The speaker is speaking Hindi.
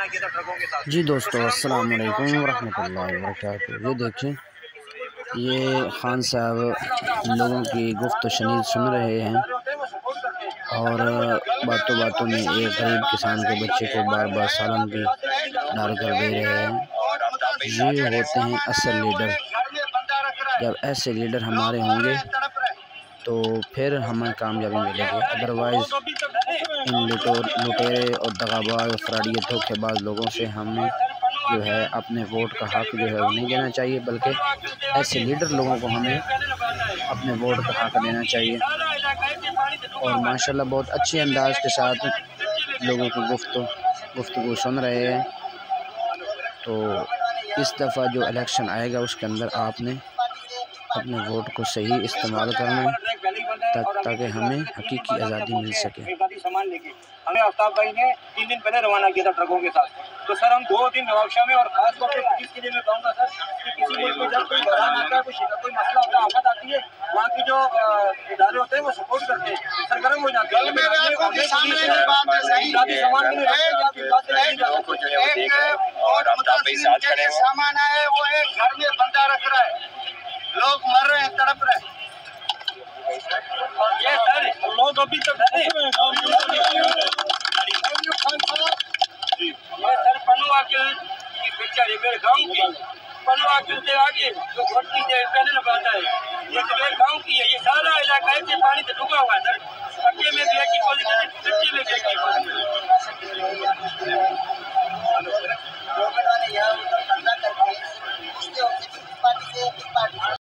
जी दोस्तों, अस्सलाम वालेकुम रहमतुल्लाहि व बरकातहू। ये देखें, ये खान साहब लोगों की गुफ्त शनीद सुन रहे हैं और बातों बातों में एक गरीब किसान के बच्चे को बार बार सालन भी डाल कर दे रहे हैं। ये होते हैं असल लीडर। जब ऐसे लीडर हमारे होंगे तो फिर हमें कामयाबी मिलेगी, अदरवाइज़ इन लुटेरे और दगाबाज फ्राडिये धोखेबाज लोगों से हमें जो है अपने वोट का हक़ जो है वो नहीं देना चाहिए, बल्कि ऐसे लीडर लोगों को हमें अपने वोट का हक़ देना चाहिए। और माशाल्लाह बहुत अच्छे अंदाज के साथ लोगों की गुफ्तगू सुन रहे हैं। तो इस दफ़ा जो इलेक्शन आएगा उसके अंदर आपने अपने वोट को सही इस्तेमाल करना है ताकि हमें हकीकी आज़ादी मिल सके। हमें आफ्ताब भाई ने 3 दिन पहले रवाना किया था ट्रकों के साथ। तो सर हम 2 दिन नवाबशाह में और खास तौर पे पुलिस के लिए मैं कहूँगा सर कि किसी मुल्क में जब कोई बहरान आता है, कोई मसला होता है, आफत आती है, वहाँ की जो इदारे होते हैं वो सपोर्ट करते हैं, सरगर्म हो जाते हैं। सामान है वो एक घर में बंदा रख रहा है, लोग मर रहे हैं, तड़प रहे हैं। ये सर लोग अभी तो डरे हुए हैं। ये सर पनुआ के पिक्चर है मेरे गांव की। पनुआ के से आगे जो घोटी से पहले लगाता है